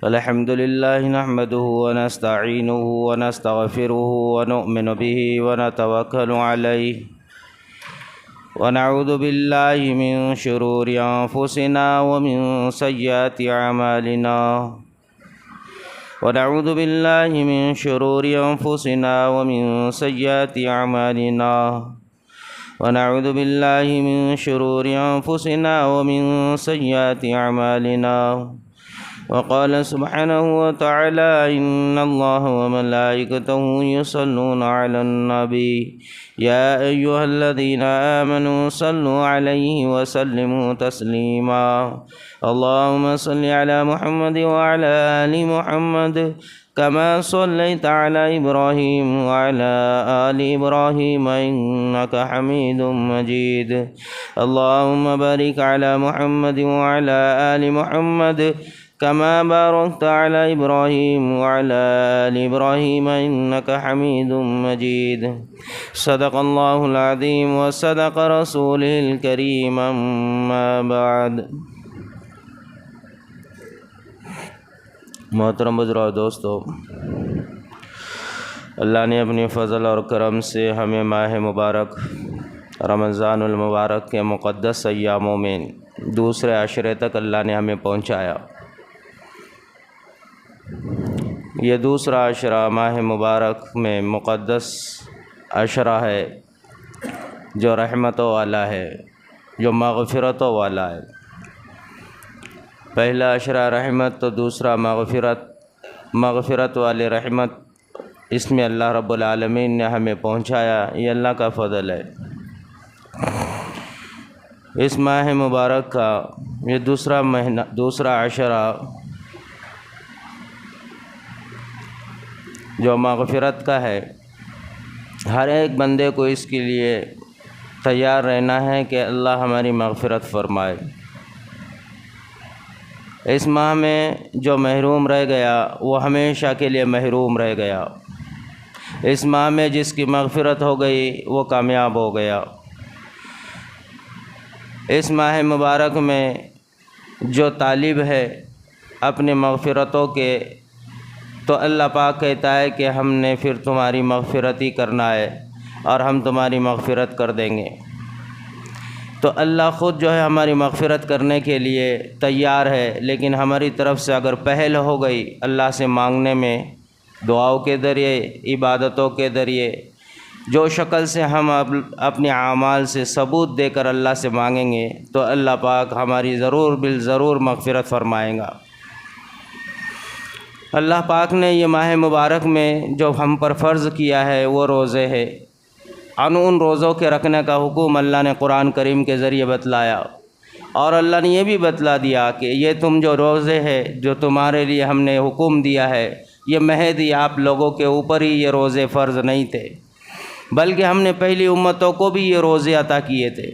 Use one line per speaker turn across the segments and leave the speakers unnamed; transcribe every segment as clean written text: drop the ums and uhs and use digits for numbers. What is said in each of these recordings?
الحمد لله نحمده ونستعينه ونستغفره ونؤمن به ونتوكل عليه ونعوذ بالله من شرور أنفسنا ومن سيئات أعمالنا ونعوذ بالله من شرور أنفسنا ومن سيئات أعمالنا ونعوذ بالله من شرور أنفسنا ومن سيئات أعمالنا وقال سبحانه وتعالى إن الله وملائكته يصلون على النبي يا أيها الذين آمنوا صلوا عليه وسلموا تسليما اللهم صل على محمد وعلى آل محمد كما صليت على إبراهيم وعلى آل إبراهيم إنك حميد مجيد اللهم بارك على محمد وعلى آل محمد كما باركت على إبراهيم وعلى آل إبراهيم إنك حميد مجيد صدق الله العظيم وصدق رسوله الكريم أما بعد محترم بزرگ دوستو، اللہ نے اپنی فضل اور کرم سے ہمیں ماہ مبارک رمضان المبارک کے مقدس ایاموں میں دوسرے عشرے تک اللہ نے ہمیں پہنچایا۔ یہ دوسرا عشرہ ماہ مبارک میں مقدس عشرہ ہے جو رحمتوں والا ہے، جو مغفرتوں والا ہے۔ پہلا عشرہ رحمت تو دوسرا مغفرت والی رحمت، اس میں اللہ رب العالمین نے ہمیں پہنچایا، یہ اللہ کا فضل ہے۔ اس ماہ مبارک کا یہ دوسرا عشرہ جو مغفرت کا ہے، ہر ایک بندے کو اس کے لیے تیار رہنا ہے کہ اللہ ہماری مغفرت فرمائے۔ اس ماہ میں جو محروم رہ گیا وہ ہمیشہ کے لیے محروم رہ گیا۔ اس ماہ میں جس کی مغفرت ہو گئی وہ کامیاب ہو گیا۔ اس ماہ مبارک میں جو طالب ہے اپنی مغفرتوں کے، تو اللہ پاک کہتا ہے کہ ہم نے پھر تمہاری مغفرت ہی کرنا ہے اور ہم تمہاری مغفرت کر دیں گے۔ تو اللہ خود جو ہے ہماری مغفرت کرنے کے لیے تیار ہے، لیکن ہماری طرف سے اگر پہل ہو گئی اللہ سے مانگنے میں، دعاؤں کے ذریعے، عبادتوں کے ذریعے، جو شکل سے ہم اپنے اعمال سے ثبوت دے کر اللہ سے مانگیں گے تو اللہ پاک ہماری ضرور مغفرت فرمائیں گا۔ اللہ پاک نے یہ ماہ مبارک میں جو ہم پر فرض کیا ہے وہ روزے ہے۔ ان روزوں کے رکھنے کا حکم اللہ نے قرآن کریم کے ذریعے بتلایا، اور اللہ نے یہ بھی بتلا دیا کہ یہ تم جو روزے ہے جو تمہارے لیے ہم نے حکم دیا ہے، یہ محض آپ لوگوں کے اوپر ہی یہ روزے فرض نہیں تھے، بلکہ ہم نے پہلی امتوں کو بھی یہ روزے عطا کیے تھے۔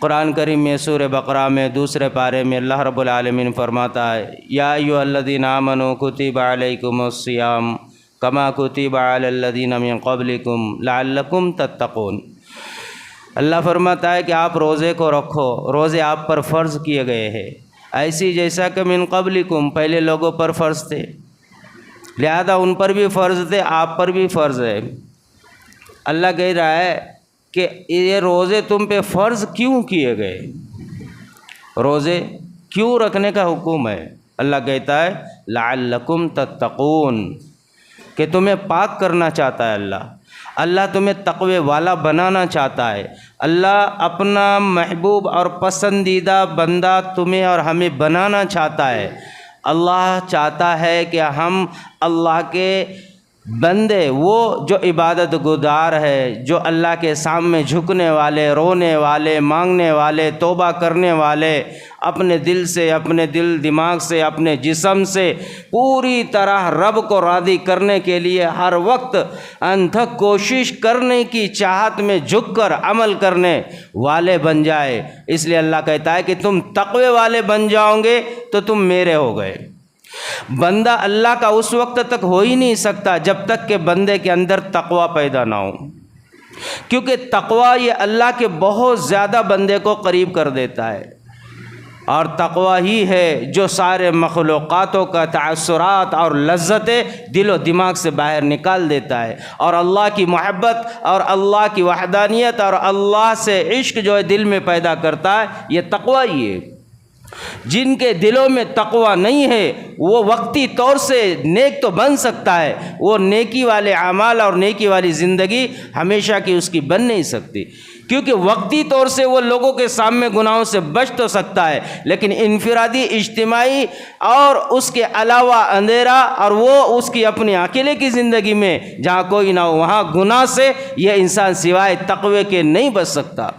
قرآن کریم میں سورہ بقرہ میں دوسرے پارے میں اللہ رب العالمین فرماتا ہے یا ایھا الذین آمنوا کتب علیکم الصیام کما کتب علی الذین من قبلکم لعلکم تتقون۔ اللہ فرماتا ہے کہ آپ روزے کو رکھو، روزے آپ پر فرض کیے گئے ہیں ایسی جیسا کہ من قبلکم پہلے لوگوں پر فرض تھے، لہذا ان پر بھی فرض تھے، آپ پر بھی فرض ہے۔ اللہ کہہ رہا ہے کہ یہ روزے تم پہ فرض کیوں کیے گئے، روزے کیوں رکھنے کا حکم ہے؟ اللہ کہتا ہے لعلکم تتقون، کہ تمہیں پاک کرنا چاہتا ہے اللہ تمہیں تقوی والا بنانا چاہتا ہے۔ اللہ اپنا محبوب اور پسندیدہ بندہ تمہیں اور ہمیں بنانا چاہتا ہے۔ اللہ چاہتا ہے کہ ہم اللہ کے بندے، وہ جو عبادت گزار ہے، جو اللہ کے سامنے جھکنے والے، رونے والے، مانگنے والے، توبہ کرنے والے، اپنے دل سے، اپنے دماغ سے، اپنے جسم سے پوری طرح رب کو راضی کرنے کے لیے ہر وقت انتھک کوشش کرنے کی چاہت میں جھک کر عمل کرنے والے بن جائے۔ اس لیے اللہ کہتا ہے کہ تم تقوی والے بن جاؤ گے تو تم میرے ہو گئے۔ بندہ اللہ کا اس وقت تک ہو ہی نہیں سکتا جب تک کہ بندے کے اندر تقوی پیدا نہ ہو، کیونکہ تقوی یہ اللہ کے بہت زیادہ بندے کو قریب کر دیتا ہے۔ اور تقوی ہی ہے جو سارے مخلوقاتوں کا تأثرات اور لذتیں دل و دماغ سے باہر نکال دیتا ہے، اور اللہ کی محبت اور اللہ کی وحدانیت اور اللہ سے عشق جو ہے دل میں پیدا کرتا ہے، یہ تقوی ہی ہے۔ جن کے دلوں میں تقوی نہیں ہے وہ وقتی طور سے نیک تو بن سکتا ہے، وہ نیکی والے اعمال اور نیکی والی زندگی ہمیشہ کی اس کی بن نہیں سکتی، کیونکہ وقتی طور سے وہ لوگوں کے سامنے گناہوں سے بچ تو سکتا ہے، لیکن انفرادی، اجتماعی اور اس کے علاوہ اندھیرا اور وہ اس کی اپنی اکیلے کی زندگی میں جہاں کوئی نہ ہو وہاں گناہ سے یہ انسان سوائے تقوی کے نہیں بچ سکتا۔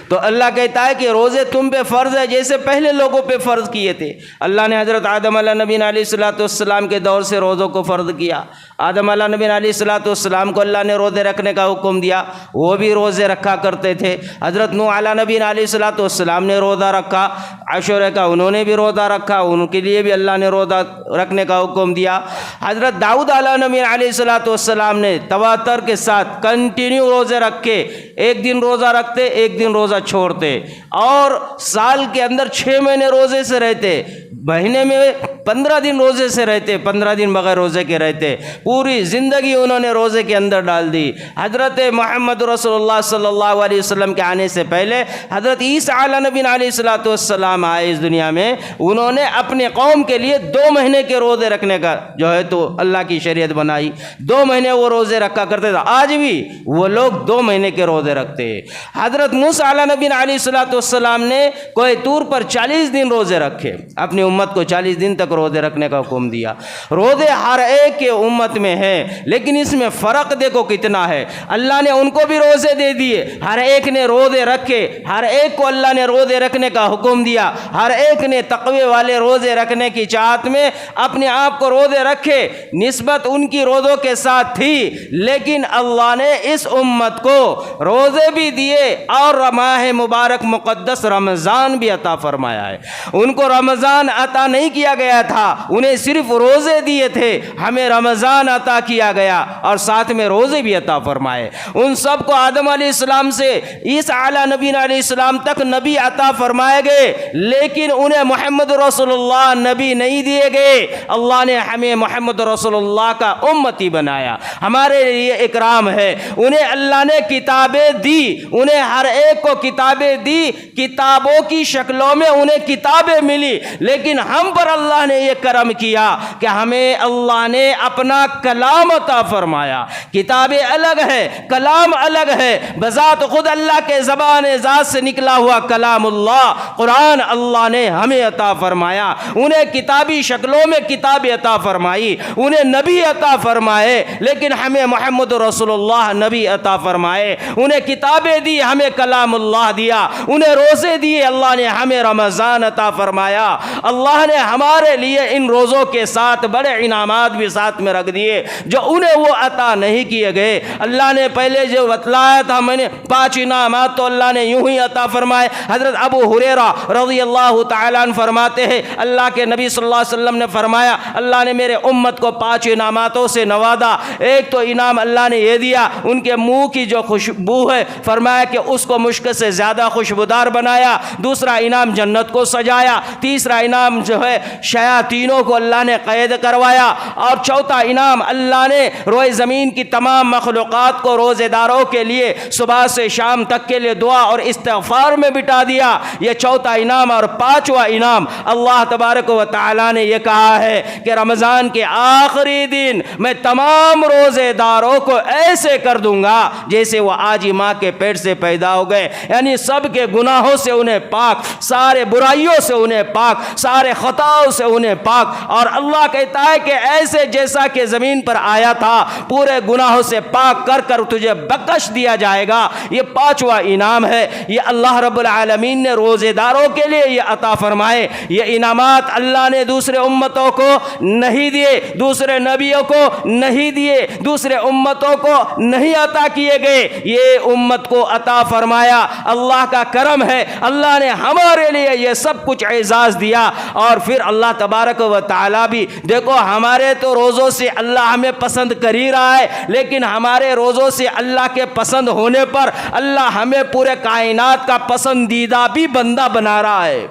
تو اللہ کہتا ہے کہ روزے تم پہ فرض ہے جیسے پہلے لوگوں پہ فرض کیے تھے۔ اللہ نے حضرت آدم علیہ نبی علیہ السلام کے دور سے روزوں کو فرض کیا۔ آدم علیہ نبی علیہ السلام کو اللہ نے روزے رکھنے کا حکم دیا، وہ بھی روزے رکھا کرتے تھے۔ حضرت نوح علیہ نبی علیہ السلام نے روزہ رکھا، عاشورہ کا انہوں نے بھی روزہ رکھا، ان کے لیے بھی اللہ نے روزہ رکھنے کا حکم دیا۔ حضرت داؤد علیہ نبی علیہ السلام نے تواتر کے ساتھ کنٹینیو روزے رکھے، ایک دن روزہ رکھتے، ایک دن روزہ چھوڑتے، اور سال کے اندر 6 مہینے روزے سے رہتے، مہینے میں 15 دن روزے سے رہتے، 15 دن بغیر روزے کے رہتے، پوری زندگی انہوں نے روزے کے اندر ڈال دی۔ حضرت محمد رسول اللہ صلی اللہ علیہ وسلم کے آنے سے پہلے حضرت عیسیٰ علیہ نبی علیہ السلام آئے اس دنیا میں، انہوں نے اپنے قوم کے لیے 2 مہینے کے روزے رکھنے کا جو ہے تو اللہ کی شریعت بنائی، 2 مہینے وہ روزے رکھا کرتے تھے، آج بھی وہ لوگ 2 مہینے کے روزے رکھتے ہیں۔ حضرت موسیٰ علیہ نبی علیہ السلام نے کوہ طور پر 40 دن روزے رکھے، اپنی امت کو 40 دن تک روزے رکھنے کا حکم دیا۔ روزے ہر ایک کے امت میں ہیں، لیکن اس میں فرق دیکھو کتنا ہے۔ اللہ نے ان کو بھی روزے دے دیے، ہر ایک نے روزے رکھے، ہر ایک کو اللہ نے روزے رکھنے کا حکم دیا، ہر ایک نے تقوی والے روزے رکھنے کی چاہت میں اپنے آپ کو روزے رکھے، نسبت ان کی روزوں کے ساتھ تھی، لیکن اللہ نے اس امت کو روزے بھی دیے اور ماہ مبارک مقدس رمضان بھی عطا فرمایا ہے۔ ان کو رمضان عطا نہیں کیا گیا تھا، انہیں صرف روزے دیے تھے، ہمیں رمضان عطا کیا گیا اور ساتھ میں روزے بھی عطا فرمائے۔ ان سب کو آدم علیہ السلام سے عیسیٰ علیہ نبی علیہ السلام تک نبی عطا فرمائے گئے، لیکن انہیں محمد رسول اللہ نبی نہیں دیے گئے۔ اللہ نے ہمیں محمد رسول اللہ کا امتی بنایا، ہمارے لیے اکرام ہے۔ انہیں اللہ نے کتابیں دی، انہیں ہر ایک کو کتابیں دی، کتابوں کی شکلوں میں انہیں کتابیں ملی، لیکن ہم پر اللہ نے یہ کرم کیا کہ ہمیں اللہ نے اپنا کلام عطا فرمایا۔ کتابیں الگ ہے، کلام الگ ہے، بذات خود اللہ کے زبان ذات سے نکلا ہوا کلام اللہ قرآن اللہ نے ہمیں عطا فرمایا۔ انہیں کتابی شکلوں میں کتابیں عطا فرمائی، انہیں نبی عطا فرمائے، لیکن ہمیں محمد رسول اللہ نبی عطا فرمائے۔ انہیں کتابیں دی، ہمیں کلام اللہ دیا، انہیں روزے دیے، اللہ نے ہمیں رمضان عطا فرمایا۔ اللہ نے ہمارے لیے ان روزوں کے ساتھ بڑے انعامات بھی ساتھ میں رکھ دیے جو انہیں وہ عطا نہیں کیے گئے۔ اللہ نے پہلے جو بتلایا تھا، میں نے 5 انعامات تو اللہ نے یوں ہی عطا فرمائے۔ حضرت ابو ہریرہ رضی اللہ تعالیٰ عنہ فرماتے ہیں، اللہ کے نبی صلی اللہ علیہ وسلم نے فرمایا اللہ نے میرے امت کو 5 انعاماتوں سے نوازا۔ ایک تو انعام اللہ نے یہ دیا، ان کے منہ کی جو خوشبو ہے فرمایا کہ اس کو مشک سے زیادہ خوشبودار بنایا۔ دوسرا انعام جنت کو سجایا۔ تیسرا انعام جو ہے شیاطینوں کو اللہ نے قید کروایا۔ اور چوتھا انعام اللہ نے روئے زمین کی تمام مخلوقات کو روزے داروں کے لیے صبح سے شام تک کے لیے دعا اور استغفار میں بٹا دیا۔ یہ چوتھا انعام۔ اور 5واں انعام اللہ تبارک و تعالی نے یہ کہا ہے کہ رمضان کے آخری دن میں تمام روزے داروں کو ایسے کر دوں گا جیسے وہ آج ہی ماں کے پیٹ سے پیدا ہو گئے، یعنی سب کے گناہوں سے انہیں پاک، سارے برائیوں سے انہیں پاک، سارے خطاؤں سے انہیں پاک۔ اور اللہ کہتا ہے کہ ایسے جیسا کہ زمین پر آیا تھا پورے گناہوں سے پاک کر کر تجھے بخش دیا جائے گا۔ یہ 5واں انعام ہے، یہ اللہ رب العالمین نے روزے داروں کے لیے یہ عطا فرمائے۔ یہ انعامات اللہ نے دوسرے امتوں کو نہیں دیے، دوسرے نبیوں کو نہیں دیے، دوسرے امتوں کو نہیں عطا کیے گئے، یہ امت کو عطا فرمایا۔ اللہ کا کرم ہے، اللہ نے ہمارے لیے یہ سب کچھ اعزاز دیا۔ اور پھر اللہ تبارک و تعالیٰ بھی دیکھو، ہمارے تو روزوں سے اللہ ہمیں پسند کر ہی رہا ہے، لیکن ہمارے روزوں سے اللہ کے پسند ہونے پر اللہ ہمیں پورے کائنات کا پسندیدہ بھی بندہ بنا رہا ہے۔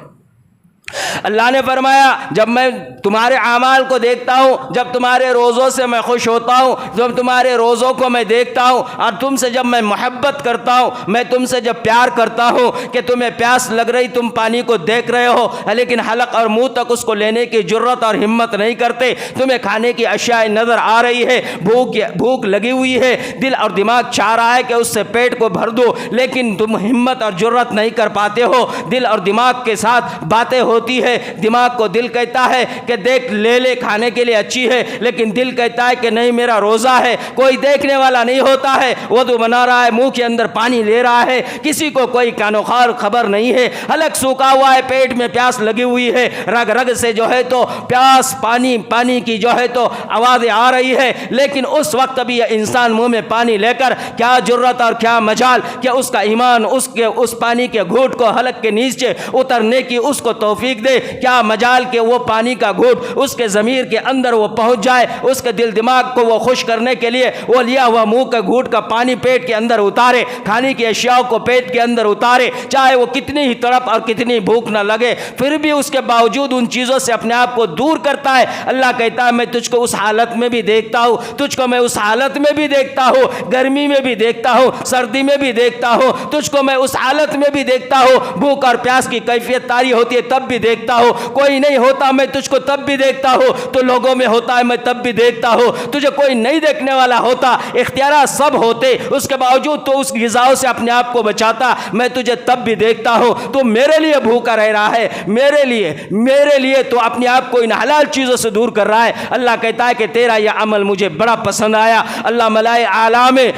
اللہ نے فرمایا جب میں تمہارے اعمال کو دیکھتا ہوں، جب تمہارے روزوں سے میں خوش ہوتا ہوں، جب تمہارے روزوں کو میں دیکھتا ہوں اور تم سے جب میں محبت کرتا ہوں، میں تم سے جب پیار کرتا ہوں کہ تمہیں پیاس لگ رہی، تم پانی کو دیکھ رہے ہو لیکن حلق اور منہ تک اس کو لینے کی جرت اور ہمت نہیں کرتے، تمہیں کھانے کی اشیاء نظر آ رہی ہے، بھوک لگی ہوئی ہے، دل اور دماغ چاہ رہا ہے کہ اس سے پیٹ کو بھر دو لیکن تم ہمت اور جرت نہیں کر پاتے ہو، دل اور دماغ کے ساتھ باتیں ہوتی ہے، دماغ کو دل کہتا ہے کہ دیکھ لے کھانے کے لیے اچھی ہے، لیکن دل کہتا ہے کہ نہیں میرا روزہ ہے، کوئی دیکھنے والا نہیں ہوتا ہے، وضو بنا رہا ہے، منہ کے اندر پانی لے رہا ہے، کسی کو کوئی کانوخار خبر نہیں ہے، حلق سوکھا ہوا ہے، پیٹ میں پیاس لگی ہوئی ہے، رگ رگ سے جو ہے تو پیاس پانی کی جو ہے تو آوازیں آ رہی ہے، لیکن اس وقت بھی یہ انسان منہ میں پانی لے کر کیا جرت اور کیا مجال کہ اس کا ایمان اس پانی کے گھونٹ کو حلق کے نیچے اترنے کی اس کو توفیق دے، کیا مجال کہ وہ پانی کا گھونٹ اس کے ضمیر کے اندر وہ پہنچ جائے، اس کے دل دماغ کو وہ خوش کرنے کے لیے وہ لیا ہوا منہ کا گھونٹ کا پانی پیٹ کے اندر اتارے، کھانے کی اشیاء کو پیٹ کے اندر اتارے، چاہے وہ کتنی ہی تڑپ اور کتنی بھوک نہ لگے، پھر بھی اس کے باوجود ان چیزوں سے اپنے آپ کو دور کرتا ہے۔ اللہ کہتا ہے میں تجھ کو اس حالت میں بھی دیکھتا ہوں، تجھ کو میں اس حالت میں بھی دیکھتا ہوں، گرمی میں بھی دیکھتا ہوں، سردی میں بھی دیکھتا ہوں، تجھ کو میں اس حالت میں بھی دیکھتا ہوں، بھوک اور پیاس کی کیفیت طاری ہوتی ہے تب بھی دیکھتا ہوں، کوئی نہیں ہوتا میں تجھ کو تب بھی دیکھتا ہوں، تو لوگوں میں ہوتا ہے میں تب بھی دیکھتا ہوں، تجھے کوئی نہیں دیکھنے والا ہوتا، اختیارات سب ہوتے، اس کے باوجود تو اس غذاؤں سے اپنے آپ کو بچاتا، میں تجھے تب بھی دیکھتا ہوں، تو میرے لیے بھوکا رہ رہا ہے، میرے لیے تو اپنے آپ کو ان حلال چیزوں سے دور کر رہا ہے۔ اللہ کہتا ہے کہ تیرا یہ عمل مجھے بڑا پسند آیا۔ اللہ ملائے اعلیٰ میں،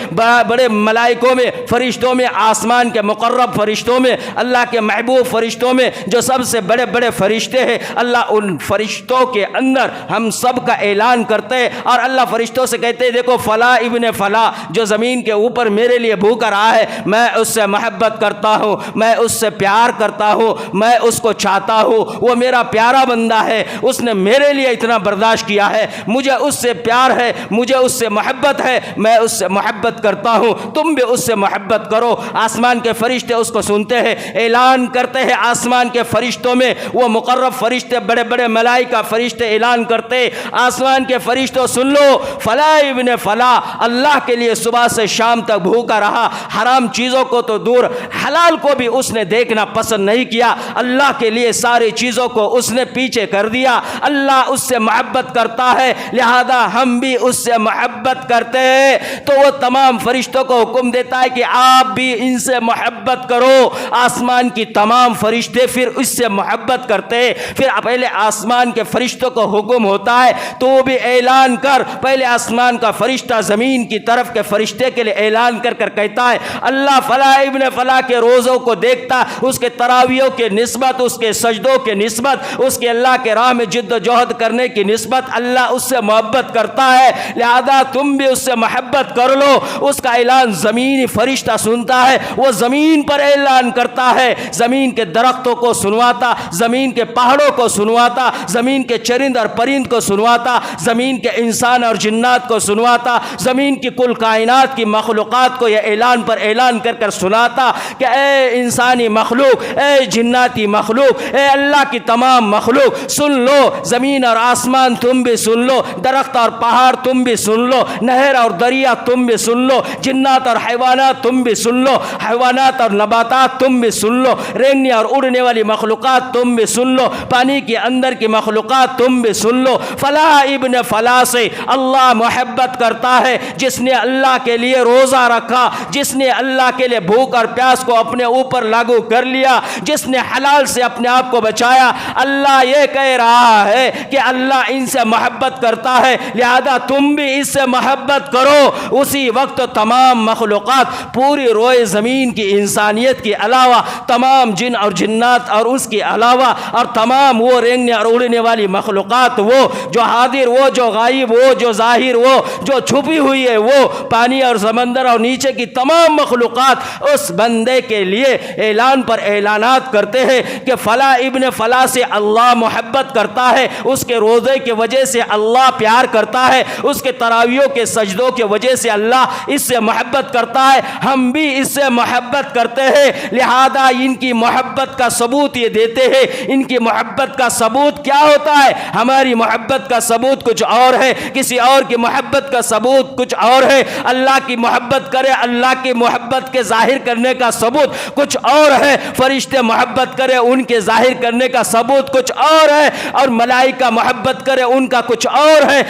بڑے ملائکوں میں، فرشتوں میں، آسمان کے مقرب فرشتوں میں، اللہ کے محبوب فرشتوں میں جو سب سے بڑے بڑے فرشتے ہیں، اللہ ان فرشتوں کے اندر ہم سب کا اعلان کرتے ہیں اور اللہ فرشتوں سے کہتے ہیں دیکھو فلاں ابن فلاں جو زمین کے اوپر میرے لیے بھوکا رہا ہے، میں اس سے محبت کرتا ہوں، میں اس سے پیار کرتا ہوں، میں اس کو چاہتا ہوں، وہ میرا پیارا بندہ ہے، اس نے میرے لیے اتنا برداشت کیا ہے، مجھے اس سے پیار ہے، مجھے اس سے محبت ہے، میں اس سے محبت کرتا ہوں، تم بھی اس سے محبت کرو۔ آسمان کے فرشتے اس کو سنتے ہیں، اعلان کرتے ہیں، آسمان کے فرشتوں میں وہ مقرب فرشتے، بڑے بڑے ملائکہ فرشتے اعلان کرتے، آسمان کے فرشتوں سن لو فلاں ابن فلاں اللہ کے لیے صبح سے شام تک بھوکا رہا، حرام چیزوں کو تو دور، حلال کو بھی اس نے دیکھنا پسند نہیں کیا، اللہ کے لیے ساری چیزوں کو اس نے پیچھے کر دیا، اللہ اس سے محبت کرتا ہے لہذا ہم بھی اس سے محبت کرتے ہیں، تو وہ تمام فرشتوں کو حکم دیتا ہے کہ آپ بھی ان سے محبت کرو۔ آسمان کی تمام فرشتے پھر اس سے محبت کرتے ہیں، پھر پہلے آسمان کے فرشتوں کو حکم ہوتا ہے تو وہ بھی اعلان کر، پہلے آسمان کا فرشتہ زمین کی طرف کے فرشتے کے لیے اعلان کر کر کہتا ہے اللہ فلاں ابن فلاں کے روزوں کو دیکھتا، اس کے تراویحوں کے نسبت، اس کے سجدوں کے نسبت، اس کے اللہ کے راہ میں جد و جہد کرنے کی نسبت اللہ اس سے محبت کرتا ہے، لہذا تم بھی اس سے محبت کر لو۔ اس کا اعلان زمینی فرشتہ سنتا ہے، وہ زمین پر اعلان کرتا ہے، زمین کے درختوں کو سنواتا، زمین کے پہاڑوں کو سنواتا، زمین کے چرند اور پرند کو سنواتا، زمین کے انسان اور جنات کو سنواتا، زمین کی کل کائنات کی مخلوقات کو یہ اعلان پر اعلان کر کر سناتا کہ اے انسانی مخلوق، اے جناتی مخلوق، اے اللہ کی تمام مخلوق سن لو، زمین اور آسمان تم بھی سن لو، درخت اور پہاڑ تم بھی سن لو، نہر اور دریا تم بھی سن لو، جنات اور حیوانات تم بھی سن لو، حیوانات اور نباتات تم بھی سن لو، رینگنے اور اڑنے والی مخلوقات تم بھی سن لو، پانی کے اندر کی مخلوقات تم بھی سن لو، فلاں ابن فلاں سے اللہ محبت کرتا ہے، جس نے اللہ کے لیے روزہ رکھا، جس نے اللہ کے لیے بھوک اور پیاس کو اپنے اوپر لاگو کر لیا، جس نے حلال سے اپنے آپ کو بچایا، اللہ یہ کہہ رہا ہے کہ اللہ ان سے محبت کرتا ہے لہذا تم بھی اس سے محبت کرو۔ اسی وقت تمام مخلوقات پوری روئے زمین کی انسانیت کے علاوہ، تمام جن اور جنات اور اس کے علاوہ، اور تمام وہ رینگنے اور اڑنے والی مخلوقات، وہ جو حاضر، وہ جو غائب، وہ جو ظاہر، وہ جو چھپی ہوئی ہے، وہ پانی اور سمندر اور نیچے کی تمام مخلوقات اس بندے کے لیے اعلان پر اعلانات کرتے ہیں کہ فلاں ابن فلاں سے اللہ محبت کرتا ہے، اس کے روزے کی وجہ سے اللہ پیار کرتا ہے، اس کے تراویحوں کے سجدوں کی وجہ سے اللہ اس سے محبت کرتا ہے، ہم بھی اس سے محبت کرتے ہیں، لہذا ان کی محبت کا ثبوت یہ دیتے ہیں ان کی محبت کا ثبوت کیا ہوتا ہے؟ ہماری محبت کا ثبوت کچھ اور ہے، کسی اور کی محبت کا ثبوت کچھ اور ہے۔ اللہ کی محبت کرے، اللہ کی محبت کے ظاہر کرنے کا ثبوت کچھ اور ہے، فرشتے محبت کرے ان کے ظاہر کرنے کا ثبوت کچھ اور ہے، اور ملائکہ محبت کرے ان کا کچھ اور ہے،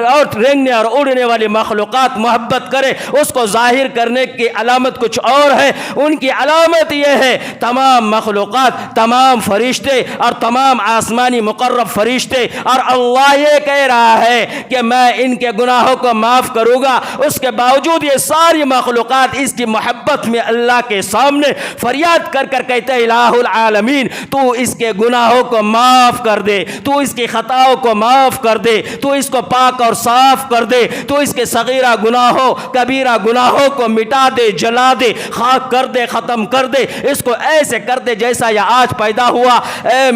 اور رینگنے اور اڑنے والی مخلوقات محبت کرے اس کو ظاہر کرنے کی علامت کچھ اور ہے۔ ان کی علامت یہ ہے تمام مخلوقات، تمام فرشتے اور تمام آسمانی مقرب فرشتے، اور اللہ یہ کہہ رہا ہے کہ میں ان کے گناہوں کو معاف کروں گا، اس کے باوجود یہ ساری مخلوقات اس کی محبت میں اللہ کے سامنے فریاد کر کر کہتے ہیں الہ العالمین تو اس کے گناہوں کو معاف کر دے، تو اس کی خطاؤں کو معاف کر دے، تو اس کو پاک اور صاف کر دے، تو اس کے صغیرہ گناہوں کبیرہ گناہوں کو مٹا دے، جلا دے، خاک کر دے، ختم کر دے، اس کو ایسے کر دے جیسا یہ آج پیدا ہوا۔ اے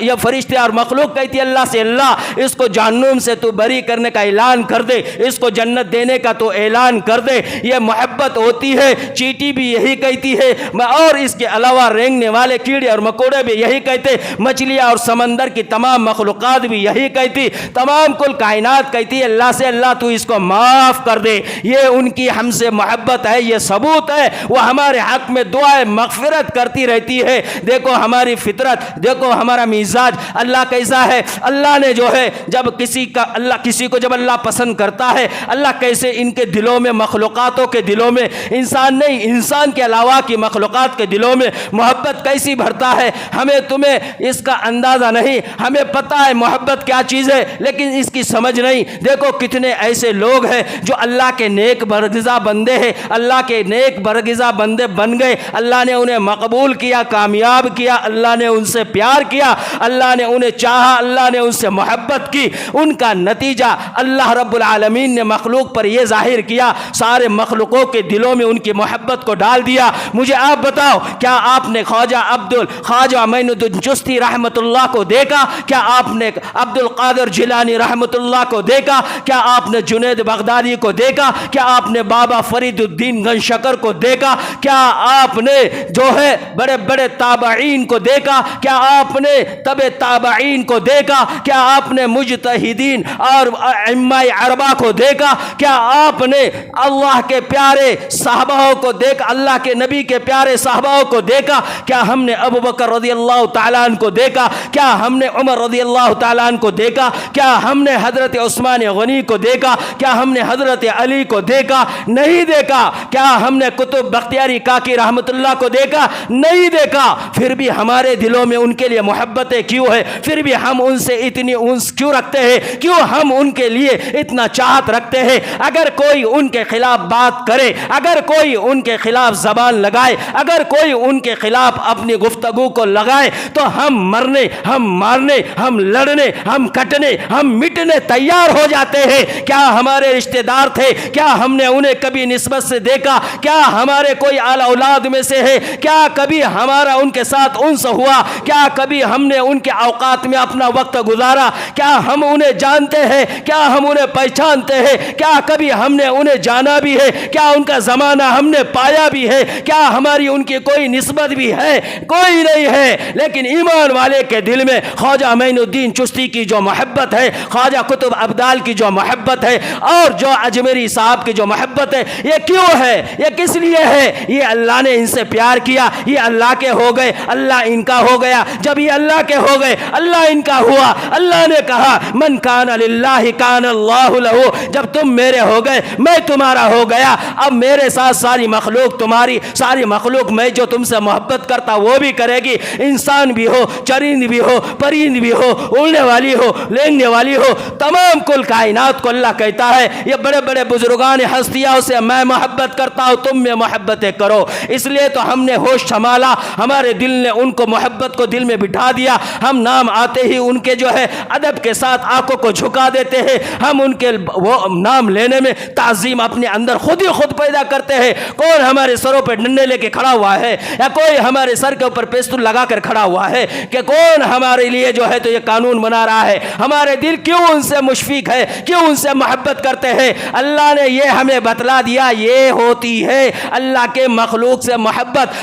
یہ فرشتے اور مخلوق کہتی اللہ سے اللہ اس کو جہنم سے تو بری کرنے کا اعلان کر دے، اس کو جنت دینے کا تو اعلان کر دے۔ یہ محبت ہوتی ہے۔ چیٹی بھی یہی کہتی ہے، اور اس کے علاوہ رینگنے والے کیڑے اور مکوڑے بھی یہی کہتے، مچھلیاں اور سمندر کی تمام مخلوقات بھی یہی کہتی، تمام کل کائنات کہتی ہے اللہ سے اللہ تو اس کو معاف کر دے۔ یہ ان کی ہم سے محبت ہے، یہ ثبوت ہے، وہ ہمارے حق میں دعائیں مغفرت کرتی رہتی ہے۔ دیکھو ہماری فطرت، دیکھو ہمارا مزاج اللہ کیسا ہے۔ اللہ نے جو ہے جب کسی کو جب اللہ پسند کرتا ہے، اللہ کیسے ان کے دلوں میں، مخلوقاتوں کے دلوں میں، انسان نہیں انسان کے علاوہ کی مخلوقات کے دلوں میں محبت کیسی بھرتا ہے۔ ہمیں تمہیں اس کا اندازہ نہیں، ہمیں پتہ ہے محبت کیا چیز ہے لیکن اس کی سمجھ نہیں۔ دیکھو کتنے ایسے لوگ ہیں جو اللہ کے نیک برگزا بندے ہیں، اللہ کے نیک برگزا بندے بن گئے، اللہ نے انہیں مقبول کیا، کامیاب کیا، اللہ نے ان سے پیار کیا، اللہ نے انہیں چاہا، اللہ نے ان سے محبت کی۔ ان کا نتیجہ اللہ رب العالمین نے مخلوق پر یہ ظاہر کیا، سارے مخلوقوں کے دلوں میں ان کی محبت کو ڈال دیا۔ مجھے آپ بتاؤ کیا آپ نے خواجہ معین الدین چشتی رحمۃ اللہ کو دیکھا؟ کیا آپ نے عبد القادر جیلانی رحمۃ اللہ کو دیکھا؟ کیا آپ نے جنید بغدادی کو دیکھا؟ کیا آپ نے بابا فرید الدین گن شکر کو دیکھا؟ کیا آپ نے جو ہے بڑے بڑے تابعین کو دیکھا؟ کیا آپ نے تبع تابعین کو دیکھا؟ کیا آپ نے مجتہدین اور ائمہ اربعہ کو دیکھا؟ کیا آپ نے اللہ کے پیارے صحابہ کو دیکھا، اللہ کے نبی کے پیارے صحابہ کو دیکھا؟ کیا ہم نے ابو بکر رضی اللہ تعالیٰ عنہ کو دیکھا؟ کیا ہم نے عمر رضی اللہ تعالیٰ عنہ کو دیکھا؟ کیا ہم نے حضرت عثمان غنی کو دیکھا؟ کیا ہم نے حضرت علی کو دیکھا؟ نہیں دیکھا۔ کیا ہم نے کتب بختیاری کاکی رحمت اللہ کو دیکھا؟ نہیں دیکھا۔ پھر بھی ہمارے دلوں میں ان کے لیے محبتیں کیوں ہے؟ پھر بھی ہم ان سے اتنی انس کیوں رکھتے ہیں؟ کیوں ہم ان کے لیے اتنا چاہت رکھتے ہیں؟ اگر کوئی ان کے خلاف بات کرے، اگر کوئی ان کے خلاف زبان لگائے، اگر کوئی ان کے خلاف اپنی گفتگو کو لگائے تو ہم مرنے، ہم مارنے، ہم لڑنے، ہم کٹنے، ہم مٹنے تیار ہو جاتے ہیں۔ کیا ہمارے رشتہ دار تھے؟ کیا ہم نے انہیں کبھی نسبت سے دیکھا؟ کیا ہمارے کوئی اعلی اولاد میں سے ہے؟ کیا کبھی ہمارا ان کے ساتھ انس ہوا؟ کیا کبھی ہم نے ان کے اوقات میں اپنا وقت گزارا؟ کیا ہم انہیں جانتے ہیں؟ کیا ہم انہیں پہچانتے ہیں؟ کیا کبھی ہم نے انہیں جانا بھی ہے؟ کیا ان کا زمانہ ہم نے پایا بھی ہے؟ کیا ہماری ان کی کوئی نسبت بھی ہے؟ کوئی نہیں ہے۔ لیکن ایمان والے کے دل میں خواجہ معین الدین چشتی کی جو محبت ہے، خواجہ قطب ابدال کی جو محبت ہے، اور جو اجمیری صاحب کی جو محبت ہے، یہ کیوں ہے؟ یہ کس لیے ہے؟ یہ اللہ نے ان سے پیار کیا، یہ اللہ کے ہو گئے، اللہ ان کا ہو گیا۔ جب یہ اللہ کے ہو گئے، اللہ ان کا ہوا۔ اللہ نے کہا من کان للہ کان اللہ لہ، جب تم میرے ہو گئے میں تمہارا ہو گیا۔ اب میرے ساتھ ساری مخلوق تمہاری، ساری مخلوق میں جو تم سے محبت کرتا وہ بھی کرے گی، انسان بھی ہو، چرند بھی ہو، پرند بھی ہو، اڑنے والی ہو، لینگنے والی ہو، تمام کل کائنات کو اللہ کہتا ہے یہ بڑے بڑے بزرگان ہستیوں سے میں محبت کرتا ہوں، تم میں محبتیں کرو۔ اس لیے تو ہم نے ہوش سنبھالا، ہمارے دل نے ان کو محبت کو دل میں بٹھا دیا۔ ہم نام آتے ہی ان کے جو ہے ادب کے ساتھ آنکھوں کو جھکا دیتے ہیں، ہم ان کے وہ نام لینے میں تعظیم اپنے اندر خود ہی خود پیدا کرتے ہیں۔ کون ہمارے سروں پہ ڈنڈے لے کے کھڑا ہوا ہے، یا کوئی ہمارے سر کے اوپر پستول لگا کر کھڑا ہوا ہے کہ کون ہمارے لیے جو ہے تو یہ قانون بنا رہا ہے؟ ہمارے دل کیوں ان سے مشفق ہے، کیوں ان سے محبت کرتے ہیں؟ اللہ نے یہ ہمیں بتلا دیا، یہ ہوتی ہے اللہ کے مخلوق سے محبت،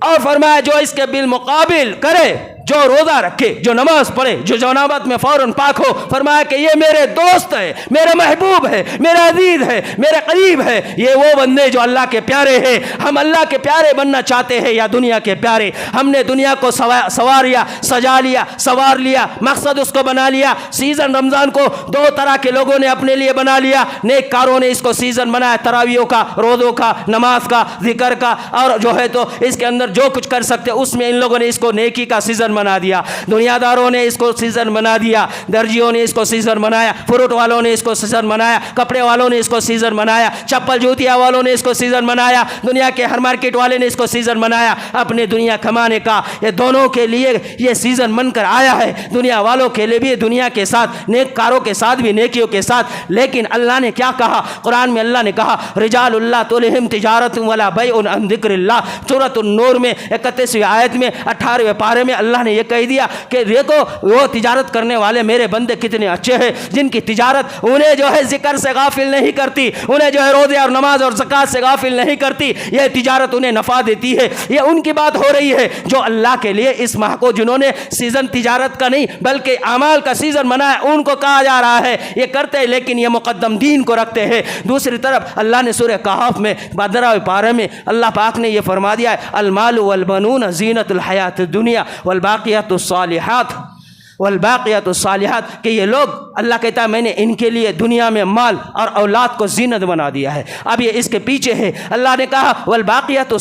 اور فرمایا جو اس کے بالمقابل کرے، جو روزہ رکھے، جو نماز پڑھے، جو جنابت میں فوراً پاک ہو، فرمایا کہ یہ میرے دوست ہے، میرے محبوب ہے، میرے عزیز ہے، میرے قریب ہے۔ یہ وہ بندے جو اللہ کے پیارے ہیں۔ ہم اللہ کے پیارے بننا چاہتے ہیں یا دنیا کے پیارے؟ ہم نے دنیا کو سواریا، سجا لیا، سوار لیا، مقصد اس کو بنا لیا۔ سیزن رمضان کو دو طرح کے لوگوں نے اپنے لیے بنا لیا۔ نیک کاروں نے اس کو سیزن بنایا، تراویحوں کا، روزوں کا، نماز کا، ذکر کا، اور جو ہے تو اس کے اندر جو کچھ کر سکتے اس میں ان لوگوں نے اس کو نیکی کا سیزن بنا دیا۔ دنیا داروں نے اس کو سیزن بنا دیا، درجیوں نے اس کو سیزن بنایا، فروٹ والوں نے اس کو سیزن بنایا، کپڑے والوں نے اس کو سیزن بنایا، چپل جوتیا والوں نے اس کو سیزن بنایا، دنیا کے ہر مارکیٹ والے نے اس کو سیزن بنایا اپنے دنیا کمانے کا۔ یہ دونوں کے لیے یہ سیزن بن کر آیا ہے، دنیا والوں کے لیے بھی، دنیا کے ساتھ، نیک کاروں کے ساتھ بھی، نیکیوں کے ساتھ۔ لیکن اللہ نے کیا کہا قرآن میں؟ اللہ نے کہا رجال اللہ تلہم تجارت ولا بیع عن ذکر اللہ۔ سورۃ النور میں 31ویں آیت میں 18ویں پارے میں اللہ نے یہ کہہ دیا کہ دیکھو وہ تجارت کرنے والے میرے بندے کتنے اچھے ہیں، جن کی تجارت انہیں جو ہے ذکر سے غافل نہیں کرتی، انہیں جو ہے روزے اور نماز اور زکوٰۃ سے غافل نہیں کرتی، یہ تجارت انہیں نفع دیتی ہے۔ یہ ان کی بات ہو رہی ہے جو اللہ کے لیے اس ماہ کو جنہوں نے سیزن تجارت کا نہیں بلکہ اعمال کا سیزن بنایا، ان کو کہا جا رہا ہے یہ کرتے ہیں، لیکن یہ مقدم دین کو رکھتے ہیں۔ دوسری طرف اللہ نے سورہ کہف میں 15ویں پارے میں اللہ پاک نے یہ فرما دیا ہے المال والبنون زینت الحیات الدنیا والباقیات الصالحات، کہ یہ لوگ، اللہ کہتا ہے میں نے ان کے لیے دنیا میں مال اور اولاد کو زینت بنا دیا ہے۔ اب یہ اس کے پیچھے ہے، اللہ نے کہا والباقیات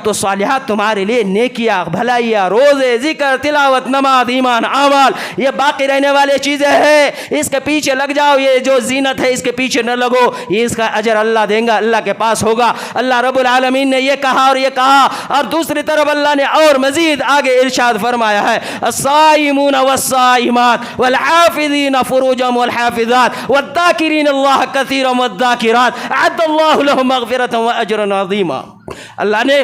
الصالحات تمہارے لیے نیکیاں، بھلائیاں، روزے، ذکر، تلاوت، نماز، ایمان، اعمال، یہ باقی رہنے والے چیزیں ہیں، اس کے پیچھے لگ جاؤ۔ یہ جو زینت ہے اس کے پیچھے نہ لگو، یہ اس کا اجر اللہ دیں گا، اللہ کے پاس ہوگا۔ اللہ رب العالمین نے یہ کہا اور یہ کہا، اور دوسری طرف اللہ نے اور مزید آگے ارشاد فرمایا ہے الصائمون والصائمات والحافظین فروجهم والحافظات والذاکرین اللہ کثیرا والذاکرات اعد اللہ لهم مغفرۃ واجرا عظیما۔ اللہ نے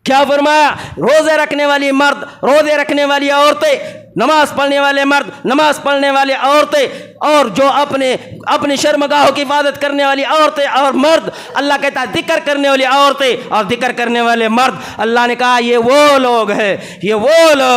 کیا فرمایا؟ روزے رکھنے والی مرد، روزے رکھنے والی عورتیں، نماز پڑھنے والے مرد، نماز پڑھنے والے عورتیں، اور جو اپنے شرمگاہوں کی حفاظت کرنے والی عورتیں اور مرد، اللہ کہتا ہے ذکر کرنے والی عورتیں اور ذکر کرنے والے مرد، اللہ نے کہا یہ وہ لوگ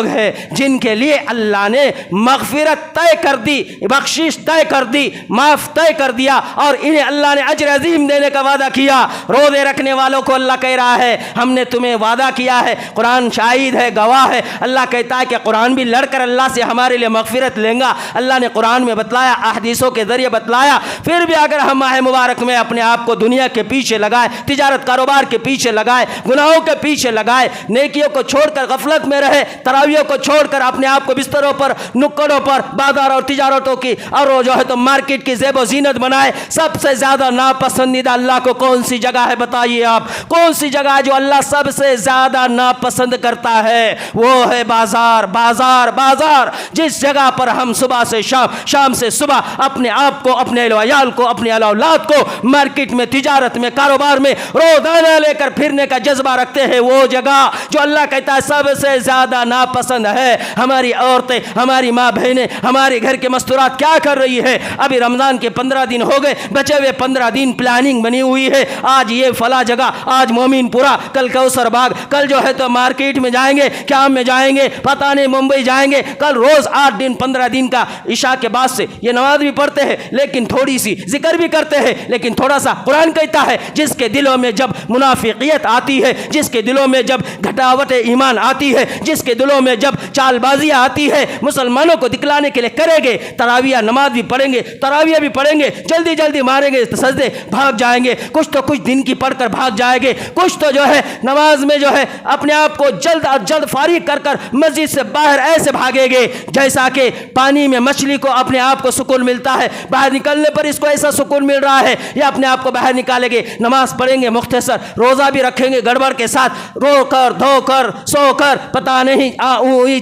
ہیں جن کے لیے اللہ نے مغفرت طے کر دی، بخشش طے کر دی، معاف طے کر دیا، اور انہیں اللہ نے اجر عظیم دینے کا وعدہ کیا۔ روزے رکھنے والوں کو اللہ کہہ رہا ہے ہم نے تمہیں وعدہ کیا ہے، قرآن شاہد ہے، گواہ ہے۔ اللہ کہتا ہے کہ قرآن بھی لڑ کر اللہ سے ہمارے لیے مغفرت لیں گا۔ اللہ نے قرآن میں بتلایا، احادیثوں کے ذریعے بتلایا۔ پھر بھی اگر ہم ماہ مبارک میں اپنے آپ کو دنیا کے پیچھے لگائے، تجارت کاروبار کے پیچھے لگائے، گناہوں کے پیچھے لگائے، نیکیوں کو چھوڑ کر غفلت میں رہے، تراویحوں کو چھوڑ کر اپنے آپ کو بستروں پر، نکڑوں پر، بازار اور تجارتوں کی اور جو ہے تو مارکیٹ کی زیب و زینت بنائے، سب سے زیادہ ناپسندیدہ اللہ کو کون سی جگہ ہے بتائیے آپ؟ کون سی جگہ ہے جو اللہ سب سے زیادہ ناپسند کرتا ہے؟ وہ ہے بازار، بازار، بازار، جس جگہ پر ہم صبح سے شام سے صبح اپنے آپ کو، اپنے اہل و عیال کو، اپنے اولاد کو مارکیٹ میں، تجارت میں، کاروبار میں روزانہ لے کر پھرنے کا جذبہ رکھتے ہیں، وہ جگہ جو اللہ کہتا ہے سب سے زیادہ ناپسند ہے۔ ہماری عورتیں، ہماری ماں بہنیں، ہمارے گھر کے مستورات کیا کر رہی ہے؟ ابھی رمضان کے 15 دن ہو گئے، بچے ہوئے 15 دن پلاننگ بنی ہوئی ہے، آج یہ فلاں جگہ، آج مومن پورا، کل کوثر باغ، کل جو ہے تو مارکیٹ میں جائیں گے، کیام میں جائیں گے، پتہ نہیں ممبئی جائیں گے، کل روز 8 دن 15 دن کا عشاء کے بعد سے یہ نماز بھی پڑھتے ہیں لیکن تھوڑی سی ذکر بھی کرتے ہیں، لیکن تھوڑا سا قرآن کہتا ہے جس کے دلوں میں جب منافقیت آتی ہے، جس کے دلوں میں جب گھٹاوٹ ایمان آتی ہے، جس کے دلوں میں جب چال بازیاں آتی ہے، مسلمانوں کو دکھلانے کے لیے کریں گے، تراویح نماز بھی پڑھیں گے، تراویح بھی پڑھیں گے، جلدی جلدی ماریں گے سجدے، بھاگ جائیں گے، کچھ تو کچھ دن کی پڑھ کر بھاگ جائیں گے، کچھ تو جو ہے نماز میں جو ہے اپنے آپ کو جلد اور جلد فارغ کر کر مسجد سے باہر ایسے بھاگیں گے جیسا کہ پانی میں مچھلی کو اپنے آپ کو سکون ملتا ہے، باہر نکلنے پر اس کو ایسا سکون مل رہا ہے، یہ اپنے آپ کو باہر نکالیں گے، نماز پڑھیں گے مختصر، روزہ بھی رکھیں گے گڑبڑ کے ساتھ، رو کر دھو کر سو کر پتہ نہیں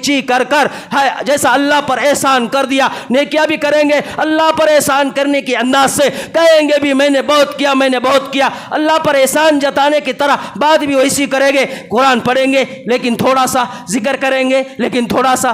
چی کر کر، جیسا اللہ پر احسان کر دیا، نیکیاں بھی کریں گے، اللہ پر احسان کرنے کے انداز سے کہیں گے بھی میں نے بہت کیا، میں نے بہت کیا، اللہ پر احسان جتانے کی طرح بات بھی ویسی کریں گے، قرآن پڑھیں گے لیکن تھوڑا سا ذکر کریں گے، لیکن تھوڑا سا